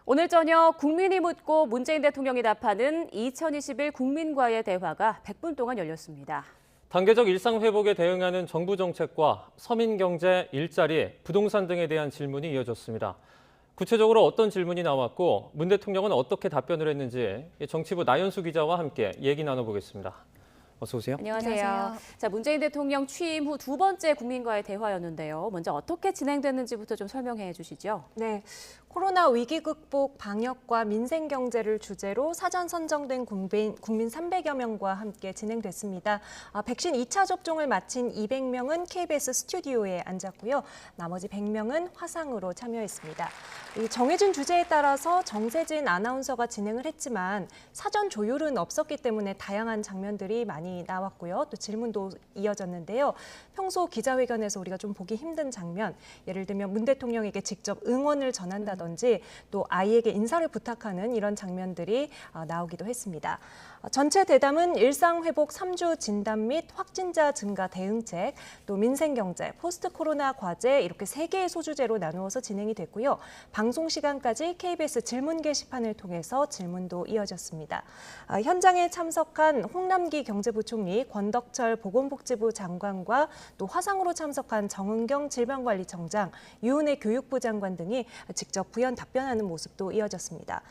오늘 저녁 국민이 묻고 문재인 대통령이 답하는 2021 국민과의 대화가 100분 동안 열렸습니다. 단계적 일상 회복에 대응하는 정부 정책과 서민 경제, 일자리, 부동산 등에 대한 질문이 이어졌습니다. 구체적으로 어떤 질문이 나왔고 문 대통령은 어떻게 답변을 했는지 정치부 나연수 기자와 함께 얘기 나눠보겠습니다. 어서 오세요. 안녕하세요. 자, 문재인 대통령 취임 후 두 번째 국민과의 대화였는데요. 먼저 어떻게 진행됐는지부터 좀 설명해 주시죠. 네, 코로나 위기 극복, 방역과 민생 경제를 주제로 사전 선정된 국민 300여 명과 함께 진행됐습니다. 백신 2차 접종을 마친 200명은 KBS 스튜디오에 앉았고요. 나머지 100명은 화상으로 참여했습니다. 이 정해진 주제에 따라서 정세진 아나운서가 진행을 했지만 사전 조율은 없었기 때문에 다양한 장면들이 많이 나왔고요. 또 질문도 이어졌는데요. 평소 기자회견에서 우리가 좀 보기 힘든 장면, 예를 들면 문 대통령에게 직접 응원을 전한다든지 또 아이에게 인사를 부탁하는 이런 장면들이 나오기도 했습니다. 전체 대담은 일상회복 3주 진단 및 확진자 증가 대응책, 또 민생경제, 포스트 코로나 과제 이렇게 3개의 소주제로 나누어서 진행이 됐고요. 방송 시간까지 KBS 질문 게시판을 통해서 질문도 이어졌습니다. 현장에 참석한 홍남기 경제부총리, 권덕철 보건복지부 장관과 또 화상으로 참석한 정은경 질병관리청장, 유은혜 교육부 장관 등이 직접 부연 답변하는 모습도 이어졌습니다.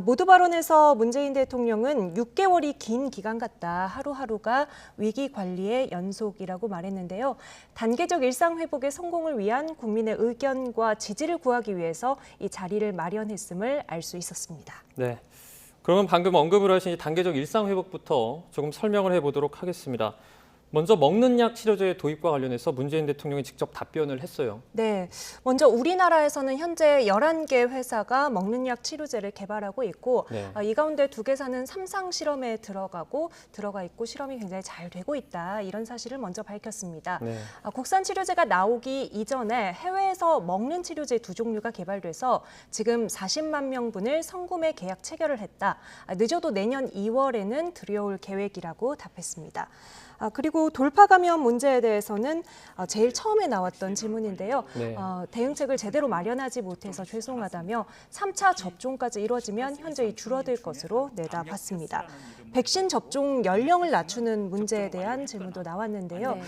모두 발언에서 문재인 대통령은 6개월이 긴 기간 같다. 하루하루가 위기 관리의 연속이라고 말했는데요. 단계적 일상 회복의 성공을 위한 국민의 의견과 지지를 구하기 위해서 이 자리를 마련했음을 알 수 있었습니다. 네, 그러면 방금 언급을 하신 이 단계적 일상 회복부터 조금 설명을 해보도록 하겠습니다. 먼저 먹는 약 치료제 도입과 관련해서 문재인 대통령이 직접 답변을 했어요. 네, 먼저 우리나라에서는 현재 11개 회사가 먹는 약 치료제를 개발하고 있고 네. 이 가운데 2개사는 3상 실험에 들어가 있고 실험이 굉장히 잘 되고 있다. 이런 사실을 먼저 밝혔습니다. 네. 국산 치료제가 나오기 이전에 해외에서 먹는 치료제 2종류가 개발돼서 지금 40만 명분을 선구매 계약 체결을 했다. 늦어도 내년 2월에는 들여올 계획이라고 답했습니다. 그리고 돌파 감염 문제에 대해서는 제일 처음에 나왔던 질문인데요. 네. 대응책을 제대로 마련하지 못해서 죄송하다며 3차 접종까지 이루어지면 현저히 줄어들 것으로 내다봤습니다. 백신 접종 연령을 낮추는 문제에 대한 질문도 나왔는데요. 네.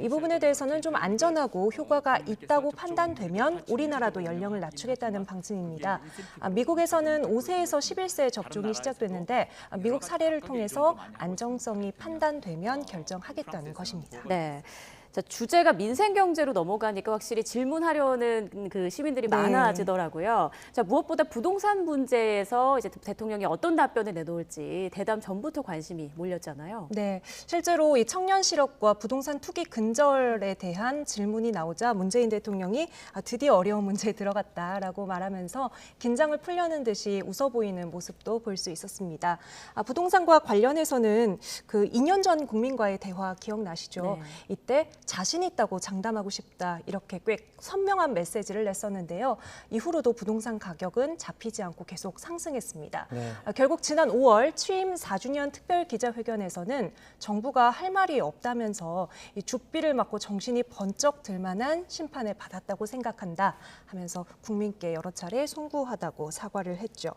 이 부분에 대해서는 좀 안전하고 효과가 있다고 판단되면 우리나라도 연령을 낮추겠다는 방침입니다. 미국에서는 5세에서 11세 접종이 시작됐는데 미국 사례를 통해서 안정성이 판단되면 결정하겠다는 것입니다. 네. 자, 주제가 민생 경제로 넘어가니까 확실히 질문하려는 그 시민들이 네. 많아지더라고요. 자, 무엇보다 부동산 문제에서 이제 대통령이 어떤 답변을 내놓을지 대담 전부터 관심이 몰렸잖아요. 네, 실제로 이 청년 실업과 부동산 투기 근절에 대한 질문이 나오자 문재인 대통령이 드디어 어려운 문제에 들어갔다라고 말하면서 긴장을 풀려는 듯이 웃어 보이는 모습도 볼 수 있었습니다. 부동산과 관련해서는 그 2년 전 국민과의 대화 기억나시죠? 네. 이때 자신 있다고 장담하고 싶다 이렇게 꽤 선명한 메시지를 냈었는데요. 이후로도 부동산 가격은 잡히지 않고 계속 상승했습니다. 네. 결국 지난 5월 취임 4주년 특별 기자회견에서는 정부가 할 말이 없다면서 이 죽비를 맞고 정신이 번쩍 들 만한 심판을 받았다고 생각한다 하면서 국민께 여러 차례 송구하다고 사과를 했죠.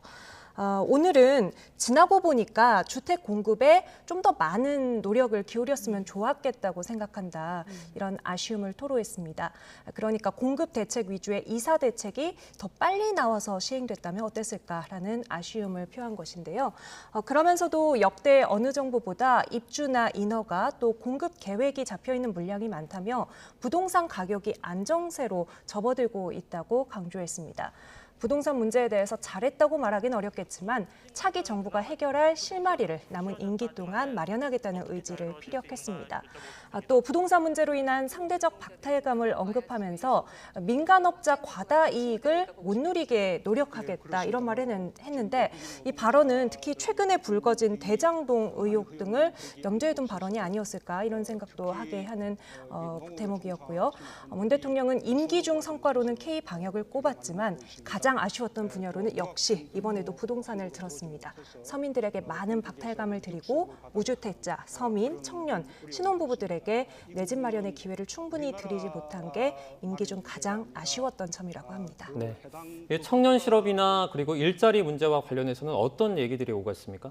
오늘은 지나고 보니까 주택 공급에 좀 더 많은 노력을 기울였으면 좋았겠다고 생각한다. 이런 아쉬움을 토로했습니다. 그러니까 공급 대책 위주의 이사 대책이 더 빨리 나와서 시행됐다면 어땠을까라는 아쉬움을 표한 것인데요. 그러면서도 역대 어느 정부보다 입주나 인허가 또 공급 계획이 잡혀있는 물량이 많다며 부동산 가격이 안정세로 접어들고 있다고 강조했습니다. 부동산 문제에 대해서 잘했다고 말하기는 어렵겠지만 차기 정부가 해결할 실마리를 남은 임기 동안 마련하겠다는 의지를 피력했습니다. 또 부동산 문제로 인한 상대적 박탈감을 언급하면서 민간업자 과다 이익을 못 누리게 노력하겠다 이런 말을 했는데 이 발언은 특히 최근에 불거진 대장동 의혹 등을 염두에 둔 발언이 아니었을까 이런 생각도 하게 하는 대목이었고요. 문 대통령은 임기 중 성과로는 K 방역을 꼽았지만 가장 가장 아쉬웠던 분야로는 역시 이번에도 부동산을 들었습니다. 서민들에게 많은 박탈감을 드리고 무주택자, 서민, 청년, 신혼부부들에게 내 집 마련의 기회를 충분히 드리지 못한 게 임기 중 가장 아쉬웠던 점이라고 합니다. 네. 이 청년 실업이나 그리고 일자리 문제와 관련해서는 어떤 얘기들이 오갔습니까?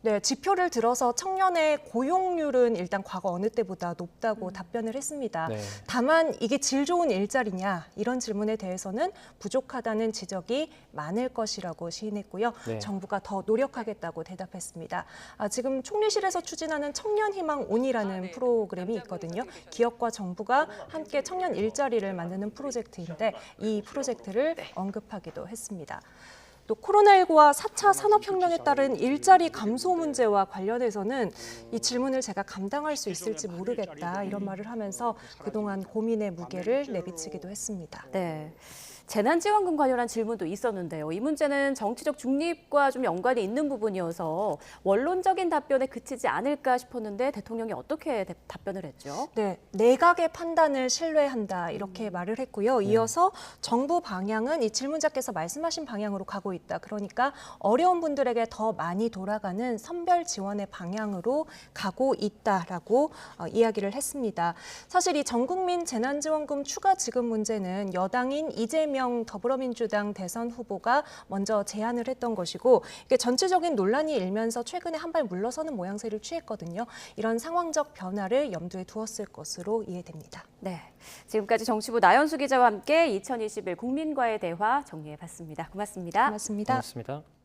네, 지표를 들어서 청년의 고용률은 일단 과거 어느 때보다 높다고 답변을 했습니다. 네. 다만 이게 질 좋은 일자리냐 이런 질문에 대해서는 부족하다는 지적이 많을 것이라고 시인했고요. 네. 정부가 더 노력하겠다고 대답했습니다. 지금 총리실에서 추진하는 청년희망온이라는 프로그램이 있거든요. 기업과 정부가 함께 청년 일자리를 만드는 프로젝트인데 이 프로젝트를 언급하기도 했습니다. 또 코로나19와 4차 산업혁명에 따른 일자리 감소 문제와 관련해서는 이 질문을 제가 감당할 수 있을지 모르겠다 이런 말을 하면서 그동안 고민의 무게를 내비치기도 했습니다. 네. 재난지원금 관련한 질문도 있었는데요. 이 문제는 정치적 중립과 좀 연관이 있는 부분이어서 원론적인 답변에 그치지 않을까 싶었는데 대통령이 어떻게 답변을 했죠? 네, 내각의 판단을 신뢰한다 이렇게 말을 했고요. 이어서 정부 방향은 이 질문자께서 말씀하신 방향으로 가고 있다. 그러니까 어려운 분들에게 더 많이 돌아가는 선별 지원의 방향으로 가고 있다라고 이야기를 했습니다. 사실 이 전국민 재난지원금 추가 지급 문제는 여당인 이재명 더불어민주당 대선 후보가 먼저 제안을 했던 것이고 이게 전체적인 논란이 일면서 최근에 한 발 물러서는 모양새를 취했거든요. 이런 상황적 변화를 염두에 두었을 것으로 이해됩니다. 네, 지금까지 정치부 나연수 기자와 함께 2021 국민과의 대화 정리해봤습니다. 고맙습니다. 고맙습니다. 고맙습니다.